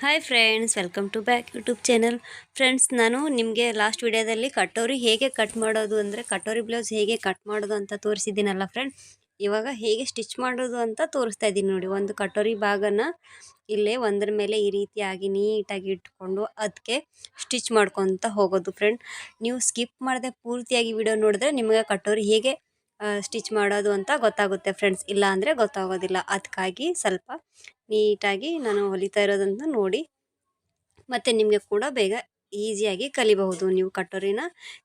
Hi friends, welcome to back YouTube channel. Friends, ನಾನು ನಿಮಗೆ last ವಿಡಿಯೋದಲ್ಲಿ ಕಟೋರಿ ಹೇಗೆ ಕಟ್ ಮಾಡೋದು ಅಂದರೆ ಕಟೋರಿ ಬ್ಲೌಸ್ ಹೇಗೆ ಕಟ್ ಮಾಡೋದು ಅಂತ ತೋರಿಸಿದ್ದೀನಲ್ಲ ಫ್ರೆಂಡ್. ಇವಾಗ ಹೇಗೆ ಸ್ಟಿಚ್ ಮಾಡೋದು ಅಂತ ತೋರಿಸ್ತಾ ಇದ್ದೀನಿ ನೋಡಿ. ಒಂದು ಕಟೋರಿ ಭಾಗನ ಇಲ್ಲೇ ಒಂದರ ಮೇಲೆ ಈ ರೀತಿಯಾಗಿ ನೀಟಾಗಿ ಇಟ್ಕೊಂಡು ಅದಕ್ಕೆ ಸ್ಟಿಚ್ ಮಾಡ್ಕೊತ ಹೋಗೋದು ಫ್ರೆಂಡ್. ನೀವು ಸ್ಕಿಪ್ ಮಾಡದೆ ಪೂರ್ತಿಯಾಗಿ ವಿಡಿಯೋ ನೋಡಿದ್ರೆ ನಿಮಗೆ ಕಟೋರಿ ಹೇಗೆ ಸ್ಟಿಚ್ ಮಾಡೋದು ಅಂತ ಗೊತ್ತಾಗುತ್ತೆ ಫ್ರೆಂಡ್ಸ್. ಇಲ್ಲ ಅಂದರೆ ಗೊತ್ತಾಗೋದಿಲ್ಲ. ಅದಕ್ಕಾಗಿ ಸ್ವಲ್ಪ ನೀಟಾಗಿ ನಾನು ಹೊಲಿತಾ ಇರೋದಂತ ನೋಡಿ, ಮತ್ತು ನಿಮಗೆ ಕೂಡ ಬೇಗ ಈಸಿಯಾಗಿ ಕಲಿಬಹುದು. ನೀವು ಕಟೋರಿನ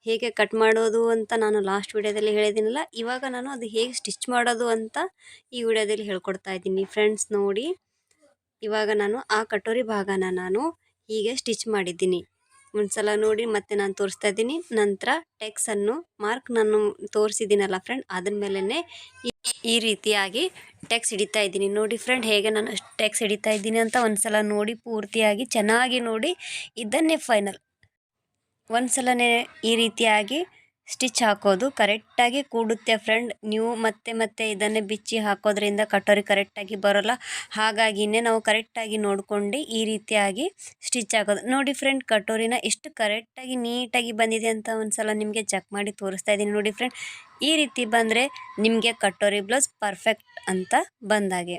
ಹೇಗೆ ಕಟ್ ಮಾಡೋದು ಅಂತ ನಾನು ಲಾಸ್ಟ್ ವಿಡಿಯೋದಲ್ಲಿ ಹೇಳಿದ್ದೀನಲ್ಲ, ಇವಾಗ ನಾನು ಅದು ಹೇಗೆ ಸ್ಟಿಚ್ ಮಾಡೋದು ಅಂತ ಈ ವಿಡಿಯೋದಲ್ಲಿ ಹೇಳ್ಕೊಡ್ತಾ ಇದ್ದೀನಿ ಫ್ರೆಂಡ್ಸ್. ನೋಡಿ, ಇವಾಗ ನಾನು ಆ ಕಟೋರಿ ಭಾಗನ ನಾನು ಹೀಗೆ ಸ್ಟಿಚ್ ಮಾಡಿದ್ದೀನಿ. ಒಂದ್ಸಲ ನೋಡಿ ಮತ್ತೆ ನಾನು ತೋರಿಸ್ತಾ ಇದ್ದೀನಿ. ನಂತರ ಟೆಕ್ಸನ್ನು ಮಾರ್ಕ್ ನಾನು ತೋರಿಸಿದ್ದೀನಲ್ಲ ಫ್ರೆಂಡ್, ಅದ್ರ ಮೇಲೇ ಈ ರೀತಿಯಾಗಿ ಟೆಕ್ಸ್ ಹಿಡಿತಾ ಇದ್ದೀನಿ. ನೋಡಿ ಫ್ರೆಂಡ್, ಹೇಗೆ ನಾನು ಟೆಕ್ಸ್ ಹಿಡಿತಾ ಇದ್ದೀನಿ ಅಂತ ಒಂದ್ಸಲ ನೋಡಿ, ಪೂರ್ತಿಯಾಗಿ ಚೆನ್ನಾಗಿ ನೋಡಿ. ಇದನ್ನೇ ಫೈನಲ್. ಒಂದ್ಸಲನೇ ಈ ರೀತಿಯಾಗಿ ಸ್ಟಿಚ್ ಹಾಕೋದು ಕರೆಕ್ಟಾಗಿ ಕೂಡುತ್ತೆ ಫ್ರೆಂಡ್. ನೀವು ಮತ್ತೆ ಮತ್ತೆ ಇದನ್ನೇ ಬಿಚ್ಚಿ ಹಾಕೋದ್ರಿಂದ ಕಟೋರಿ ಕರೆಕ್ಟಾಗಿ ಬರೋಲ್ಲ. ಹಾಗಾಗಿನೇ ನಾವು ಕರೆಕ್ಟಾಗಿ ನೋಡ್ಕೊಂಡು ಈ ರೀತಿಯಾಗಿ ಸ್ಟಿಚ್ ಹಾಕೋದು. ನೋಡಿ ಫ್ರೆಂಡ್, ಕಟೋರಿನ ಎಷ್ಟು ಕರೆಕ್ಟಾಗಿ ನೀಟಾಗಿ ಬಂದಿದೆ ಅಂತ ಒಂದ್ಸಲ ನಿಮಗೆ ಚೆಕ್ ಮಾಡಿ ತೋರಿಸ್ತಾ ಇದ್ದೀನಿ. ನೋಡಿ ಫ್ರೆಂಡ್, ಈ ರೀತಿ ಬಂದರೆ ನಿಮಗೆ ಕಟೋರಿ ಬ್ಲೌಸ್ ಪರ್ಫೆಕ್ಟ್ ಅಂತ ಬಂದಾಗೆ.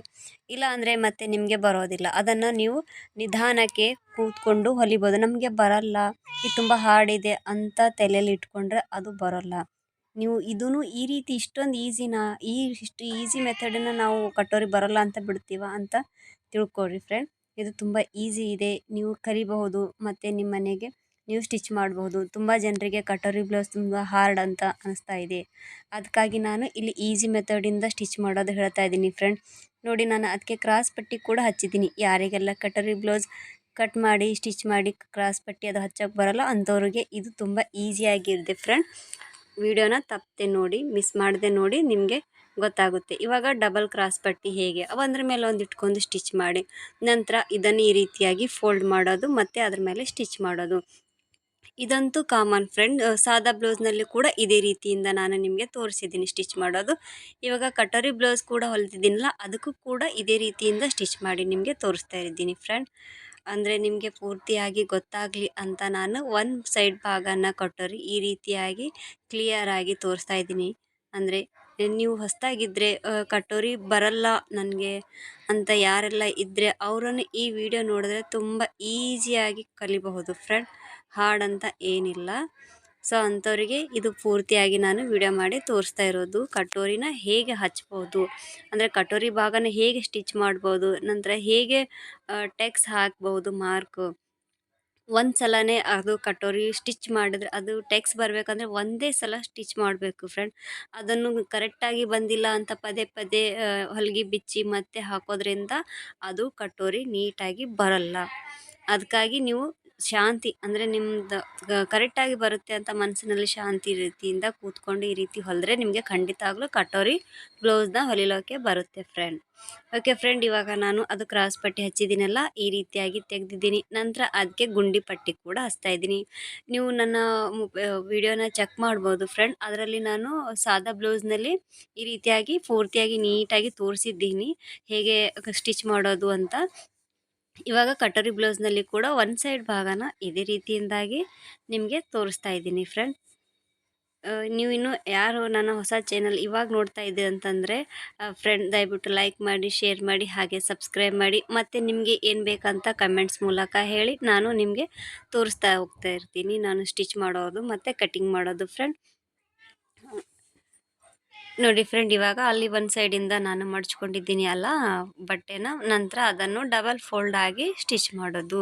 ಇಲ್ಲ ಅಂದರೆ ಮತ್ತೆ ನಿಮಗೆ ಬರೋದಿಲ್ಲ. ಅದನ್ನು ನೀವು ನಿಧಾನಕ್ಕೆ ಕೂತ್ಕೊಂಡು ಹೊಲಿಬೋದು. ನಮಗೆ ಬರಲ್ಲ, ಇದು ತುಂಬ ಹಾರ್ಡ್ ಇದೆ ಅಂತ ತಲೆಯಲ್ಲಿ ಇಟ್ಕೊಂಡ್ರೆ ಅದು ಬರೋಲ್ಲ. ನೀವು ಇದೂ ಈ ರೀತಿ ಇಷ್ಟೊಂದು ಈಸಿನಾ, ಇಷ್ಟು ಈಸಿ ಮೆಥಡನ್ನು ನಾವು ಕಟೋರಿ ಬರೋಲ್ಲ ಅಂತ ಬಿಡ್ತೀವ ಅಂತ ತಿಳ್ಕೊಳ್ರಿ ಫ್ರೆಂಡ್. ಇದು ತುಂಬ ಈಸಿ ಇದೆ, ನೀವು ಕಲಿಬಹುದು ಮತ್ತು ನಿಮ್ಮ ಮನೆಗೆ ನೀವು ಸ್ಟಿಚ್ ಮಾಡಬಹುದು. ತುಂಬ ಜನರಿಗೆ ಕಟೋರಿ ಬ್ಲೌಸ್ ತುಂಬ ಹಾರ್ಡ್ ಅಂತ ಅನಿಸ್ತಾ ಇದೆ. ಅದಕ್ಕಾಗಿ ನಾನು ಇಲ್ಲಿ ಈಸಿ ಮೆಥಡಿಂದ ಸ್ಟಿಚ್ ಮಾಡೋದು ಹೇಳ್ತಾ ಇದ್ದೀನಿ ಫ್ರೆಂಡ್. ನೋಡಿ, ನಾನು ಅದಕ್ಕೆ ಕ್ರಾಸ್ ಪಟ್ಟಿ ಕೂಡ ಹಚ್ಚಿದ್ದೀನಿ. ಯಾರಿಗೆಲ್ಲ ಕಟೋರಿ ಬ್ಲೌಸ್ ಕಟ್ ಮಾಡಿ ಸ್ಟಿಚ್ ಮಾಡಿ ಕ್ರಾಸ್ ಪಟ್ಟಿ ಅದು ಹಚ್ಚೋಕ್ಕೆ ಬರೋಲ್ಲ ಅಂಥವ್ರಿಗೆ ಇದು ತುಂಬ ಈಸಿಯಾಗಿರುತ್ತೆ ಫ್ರೆಂಡ್. ವಿಡಿಯೋನ ತಪ್ಪದೆ ನೋಡಿ, ಮಿಸ್ ಮಾಡದೆ ನೋಡಿ, ನಿಮಗೆ ಗೊತ್ತಾಗುತ್ತೆ. ಇವಾಗ ಡಬಲ್ ಕ್ರಾಸ್ ಪಟ್ಟಿ ಹೇಗೆ ಒಂದ್ರ ಮೇಲೆ ಒಂದು ಇಟ್ಕೊಂಡು ಸ್ಟಿಚ್ ಮಾಡಿ, ನಂತರ ಇದನ್ನು ಈ ರೀತಿಯಾಗಿ ಫೋಲ್ಡ್ ಮಾಡೋದು ಮತ್ತು ಅದ್ರ ಮೇಲೆ ಸ್ಟಿಚ್ ಮಾಡೋದು. ಇದಂತೂ ಕಾಮನ್ ಫ್ರೆಂಡ್. ಸಾದಾ ಬ್ಲೌಸ್ನಲ್ಲಿ ಕೂಡ ಇದೇ ರೀತಿಯಿಂದ ನಾನು ನಿಮಗೆ ತೋರಿಸಿದ್ದೀನಿ ಸ್ಟಿಚ್ ಮಾಡೋದು. ಇವಾಗ ಕಟೋರಿ ಬ್ಲೌಸ್ ಕೂಡ ಹೊಲಿತಿದ್ದೀನಲ್ಲ, ಅದಕ್ಕೂ ಕೂಡ ಇದೇ ರೀತಿಯಿಂದ ಸ್ಟಿಚ್ ಮಾಡಿ ನಿಮಗೆ ತೋರಿಸ್ತಾ ಇದ್ದೀನಿ ಫ್ರೆಂಡ್. ಅಂದರೆ ನಿಮಗೆ ಪೂರ್ತಿಯಾಗಿ ಗೊತ್ತಾಗಲಿ ಅಂತ ನಾನು ಒಂದು ಸೈಡ್ ಭಾಗನ ಕಟೋರಿ ಈ ರೀತಿಯಾಗಿ ಕ್ಲಿಯರಾಗಿ ತೋರಿಸ್ತಾ ಇದ್ದೀನಿ. ಅಂದರೆ ನೀವು ಹೊಸದಾಗಿದ್ದರೆ ಕಟೋರಿ ಬರಲ್ಲ ನನಗೆ ಅಂತ ಯಾರೆಲ್ಲ ಇದ್ದರೆ ಅವರನ್ನು ಈ ವಿಡಿಯೋ ನೋಡಿದ್ರೆ ತುಂಬ ಈಸಿಯಾಗಿ ಕಲಿಬಹುದು ಫ್ರೆಂಡ್. ಹಾರ್ಡ್ ಅಂತ ಏನಿಲ್ಲ. ಸೊ ಅಂಥವರಿಗೆ ಇದು ಪೂರ್ತಿಯಾಗಿ ನಾನು ವಿಡಿಯೋ ಮಾಡಿ ತೋರಿಸ್ತಾ ಇರೋದು. ಕಟೋರಿನ ಹೇಗೆ ಹಚ್ಬೋದು, ಅಂದರೆ ಕಟೋರಿ ಭಾಗನ ಹೇಗೆ ಸ್ಟಿಚ್ ಮಾಡ್ಬೋದು, ನಂತರ ಹೇಗೆ ಟೆಕ್ಸ್ ಹಾಕ್ಬೋದು ಮಾರ್ಕ್. ಒಂದು ಸಲನೇ ಅದು ಕಟೋರಿ ಸ್ಟಿಚ್ ಮಾಡಿದ್ರೆ ಅದು ಟೆಕ್ಸ್ ಬರಬೇಕಂದ್ರೆ ಒಂದೇ ಸಲ ಸ್ಟಿಚ್ ಮಾಡಬೇಕು ಫ್ರೆಂಡ್. ಅದನ್ನು ಕರೆಕ್ಟಾಗಿ ಬಂದಿಲ್ಲ ಅಂತ ಪದೇ ಪದೇ ಹೊಲಿಗೆ ಬಿಚ್ಚಿ ಮತ್ತೆ ಹಾಕೋದ್ರಿಂದ ಅದು ಕಟೋರಿ ನೀಟಾಗಿ ಬರಲ್ಲ. ಅದಕ್ಕಾಗಿ ನೀವು ಶಾಂತಿ, ಅಂದರೆ ನಿಮ್ಮದು ಕರೆಕ್ಟಾಗಿ ಬರುತ್ತೆ ಅಂತ ಮನಸ್ಸಿನಲ್ಲಿ ಶಾಂತಿ ರೀತಿಯಿಂದ ಕೂತ್ಕೊಂಡು ಈ ರೀತಿ ಹೊಲಿದ್ರೆ ನಿಮಗೆ ಖಂಡಿತವಾಗ್ಲೂ ಕಟೋರಿ ಬ್ಲೌಸ್ನ ಹೊಲಿಯೋಕ್ಕೆ ಬರುತ್ತೆ ಫ್ರೆಂಡ್. ಓಕೆ ಫ್ರೆಂಡ್, ಇವಾಗ ನಾನು ಅದು ಕ್ರಾಸ್ ಪಟ್ಟಿ ಹಚ್ಚಿದ್ದೀನಲ್ಲ, ಈ ರೀತಿಯಾಗಿ ತೆಗೆದಿದ್ದೀನಿ. ನಂತರ ಅದಕ್ಕೆ ಗುಂಡಿ ಪಟ್ಟಿ ಕೂಡ ಹಚ್ತಾ ಇದ್ದೀನಿ. ನೀವು ನನ್ನ ವಿಡಿಯೋನ ಚೆಕ್ ಮಾಡ್ಬೋದು ಫ್ರೆಂಡ್. ಅದರಲ್ಲಿ ನಾನು ಸಾದಾ ಬ್ಲೌಸ್ನಲ್ಲಿ ಈ ರೀತಿಯಾಗಿ ಪೂರ್ತಿಯಾಗಿ ನೀಟಾಗಿ ತೋರಿಸಿದ್ದೀನಿ ಹೇಗೆ ಸ್ಟಿಚ್ ಮಾಡೋದು ಅಂತ. ಇವಾಗ ಕಟೋರಿ ಬ್ಲೌಸ್ನಲ್ಲಿ ಕೂಡ ಒಂದು ಸೈಡ್ ಭಾಗನ ಇದೇ ರೀತಿಯಿಂದಾಗಿ ನಿಮಗೆ ತೋರಿಸ್ತಾ ಇದ್ದೀನಿ ಫ್ರೆಂಡ್. ನೀವು ಇನ್ನೂ ಯಾರು ನನ್ನ ಹೊಸ ಚಾನಲ್ ಇವಾಗ ನೋಡ್ತಾ ಇದ್ದೀರಿ ಅಂತಂದರೆ ಫ್ರೆಂಡ್, ದಯವಿಟ್ಟು ಲೈಕ್ ಮಾಡಿ, ಶೇರ್ ಮಾಡಿ, ಹಾಗೆ ಸಬ್ಸ್ಕ್ರೈಬ್ ಮಾಡಿ. ಮತ್ತು ನಿಮಗೆ ಏನು ಬೇಕಂತ ಕಮೆಂಟ್ಸ್ ಮೂಲಕ ಹೇಳಿ, ನಾನು ನಿಮಗೆ ತೋರಿಸ್ತಾ ಹೋಗ್ತಾ ಇರ್ತೀನಿ ನಾನು ಸ್ಟಿಚ್ ಮಾಡೋದು ಮತ್ತು ಕಟಿಂಗ್ ಮಾಡೋದು ಫ್ರೆಂಡ್. ನೋಡಿ ಫ್ರೆಂಡ್, ಇವಾಗ ಅಲ್ಲಿ ಒಂದು ಸೈಡಿಂದ ನಾನು ಮಡ್ಚ್ಕೊಂಡಿದ್ದೀನಿ ಅಲ್ಲ ಬಟ್ಟೆನ, ನಂತರ ಅದನ್ನು ಡಬಲ್ ಫೋಲ್ಡ್ ಆಗಿ ಸ್ಟಿಚ್ ಮಾಡೋದು.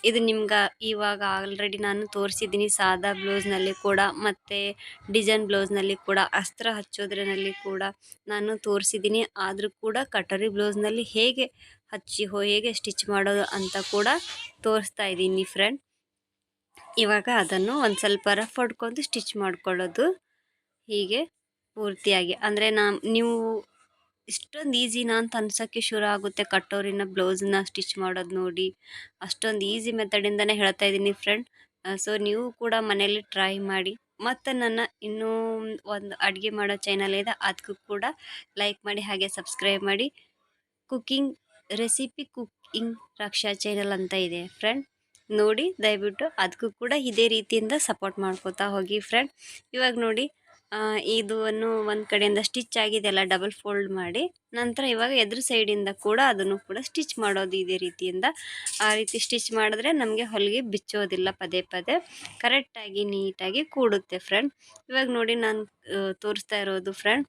ಇದು ನಿಮ್ಗೆ ಇವಾಗ ಆಲ್ರೆಡಿ ನಾನು ತೋರಿಸಿದ್ದೀನಿ ಸಾದಾ ಬ್ಲೌಸ್ನಲ್ಲಿ ಕೂಡ ಮತ್ತು ಡಿಸೈನ್ ಬ್ಲೌಸ್ನಲ್ಲಿ ಕೂಡ, ಅಸ್ತ್ರ ಹಚ್ಚೋದ್ರಲ್ಲಿ ಕೂಡ ನಾನು ತೋರಿಸಿದ್ದೀನಿ. ಆದರೂ ಕೂಡ ಕಟೋರಿ ಬ್ಲೌಸ್ನಲ್ಲಿ ಹೇಗೆ ಹಚ್ಚಿ ಹೇಗೆ ಸ್ಟಿಚ್ ಮಾಡೋದು ಅಂತ ಕೂಡ ತೋರಿಸ್ತಾ ಇದ್ದೀನಿ ಫ್ರೆಂಡ್. ಇವಾಗ ಅದನ್ನು ಒಂದು ಸ್ವಲ್ಪ ರಫ್ ಹೊಡ್ಕೊಂಡು ಸ್ಟಿಚ್ ಮಾಡ್ಕೊಳ್ಳೋದು ಹೀಗೆ ಪೂರ್ತಿಯಾಗಿ. ಅಂದರೆ ನೀವು ಇಷ್ಟೊಂದು ಈಸಿನಾ ಅಂತ ಅನ್ಸೋಕ್ಕೆ ಶುರು ಆಗುತ್ತೆ ಕಟೋರಿನ ಬ್ಲೌಸ್ನ ಸ್ಟಿಚ್ ಮಾಡೋದು ನೋಡಿ. ಅಷ್ಟೊಂದು ಈಸಿ ಮೆಥಡಿಂದನೇ ಹೇಳ್ತಾ ಇದ್ದೀನಿ ಫ್ರೆಂಡ್. ಸೊ ನೀವು ಕೂಡ ಮನೇಲಿ ಟ್ರೈ ಮಾಡಿ. ಮತ್ತು ನನ್ನ ಇನ್ನೂ ಒಂದು ಅಡುಗೆ ಮಾಡೋ ಚಾನಲ್ ಇದೆ, ಅದಕ್ಕೂ ಕೂಡ ಲೈಕ್ ಮಾಡಿ ಹಾಗೆ ಸಬ್ಸ್ಕ್ರೈಬ್ ಮಾಡಿ. ಕುಕ್ಕಿಂಗ್ ರೆಸಿಪಿ ಇಂಗ್ ರಕ್ಷಾ ಚಾನಲ್ ಅಂತ ಇದೆ ಫ್ರೆಂಡ್, ನೋಡಿ ದಯವಿಟ್ಟು ಅದಕ್ಕೂ ಕೂಡ ಇದೇ ರೀತಿಯಿಂದ ಸಪೋರ್ಟ್ ಮಾಡ್ಕೋತಾ ಹೋಗಿ ಫ್ರೆಂಡ್. ಇವಾಗ ನೋಡಿ ಇದನ್ನು ಒಂದು ಕಡೆಯಿಂದ ಸ್ಟಿಚ್ ಆಗಿದೆಲ್ಲ ಡಬಲ್ ಫೋಲ್ಡ್ ಮಾಡಿ ನಂತರ ಇವಾಗ ಎದುರು ಸೈಡಿಂದ ಕೂಡ ಅದನ್ನು ಕೂಡ ಸ್ಟಿಚ್ ಮಾಡೋದು ಇದೇ ರೀತಿಯಿಂದ. ಆ ರೀತಿ ಸ್ಟಿಚ್ ಮಾಡಿದ್ರೆ ನಮಗೆ ಹೊಲಿಗೆ ಬಿಚ್ಚೋದಿಲ್ಲ, ಪದೇ ಪದೇ ಕರೆಕ್ಟಾಗಿ ನೀಟಾಗಿ ಕೂಡುತ್ತೆ ಫ್ರೆಂಡ್. ಇವಾಗ ನೋಡಿ ನಾನು ತೋರಿಸ್ತಾ ಇರೋದು ಫ್ರೆಂಡ್,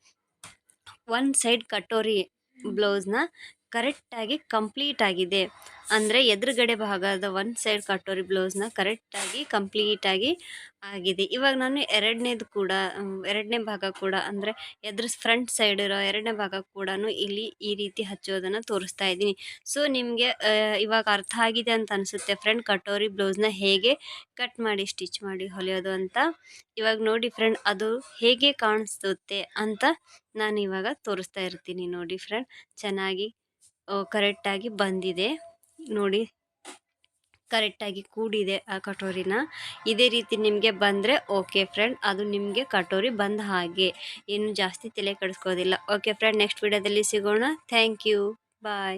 ಒನ್ ಸೈಡ್ ಕಟೋರಿ ಬ್ಲೌಸ್ನ ಕರೆಕ್ಟಾಗಿ ಕಂಪ್ಲೀಟ್ ಆಗಿದೆ. ಅಂದರೆ ಎದುರುಗಡೆ ಭಾಗದ ಒನ್ ಸೈಡ್ ಕಟೋರಿ ಬ್ಲೌಸ್ನ ಕರೆಕ್ಟಾಗಿ ಕಂಪ್ಲೀಟಾಗಿ ಆಗಿದೆ. ಇವಾಗ ನಾನು ಎರಡನೇ ಭಾಗ ಕೂಡ ಅಂದರೆ ಫ್ರಂಟ್ ಸೈಡ್ ಇರೋ ಎರಡನೇ ಭಾಗ ಕೂಡ ಇಲ್ಲಿ ಈ ರೀತಿ ಹಚ್ಚೋದನ್ನು ತೋರಿಸ್ತಾ ಇದ್ದೀನಿ. ಸೊ ನಿಮಗೆ ಇವಾಗ ಅರ್ಥ ಆಗಿದೆ ಅಂತ ಅನಿಸುತ್ತೆ ಫ್ರೆಂಡ್, ಕಟೋರಿ ಬ್ಲೌಸ್ನ ಹೇಗೆ ಕಟ್ ಮಾಡಿ ಸ್ಟಿಚ್ ಮಾಡಿ ಹೊಲಿಯೋದು ಅಂತ. ಇವಾಗ ನೋಡಿ ಫ್ರೆಂಡ್, ಅದು ಹೇಗೆ ಕಾಣಿಸುತ್ತೆ ಅಂತ ನಾನು ಇವಾಗ ತೋರಿಸ್ತಾ ಇರ್ತೀನಿ. ನೋಡಿ ಫ್ರೆಂಡ್, ಚೆನ್ನಾಗಿ ಕರೆಕ್ಟಾಗಿ ಬಂದಿದೆ ನೋಡಿ, ಕರೆಕ್ಟಾಗಿ ಕೂಡಿದೆ ಆ ಕಟೋರಿನ. ಇದೇ ರೀತಿ ನಿಮಗೆ ಬಂದರೆ ಓಕೆ ಫ್ರೆಂಡ್, ಅದು ನಿಮಗೆ ಕಟೋರಿ ಬಂದ ಹಾಗೆ, ಏನು ಜಾಸ್ತಿ ತಲೆ ಕೆಡಿಸ್ಕೋದಿಲ್ಲ. ಓಕೆ ಫ್ರೆಂಡ್, ನೆಕ್ಸ್ಟ್ ವಿಡಿಯೋದಲ್ಲಿ ಸಿಗೋಣ. Thank you, bye.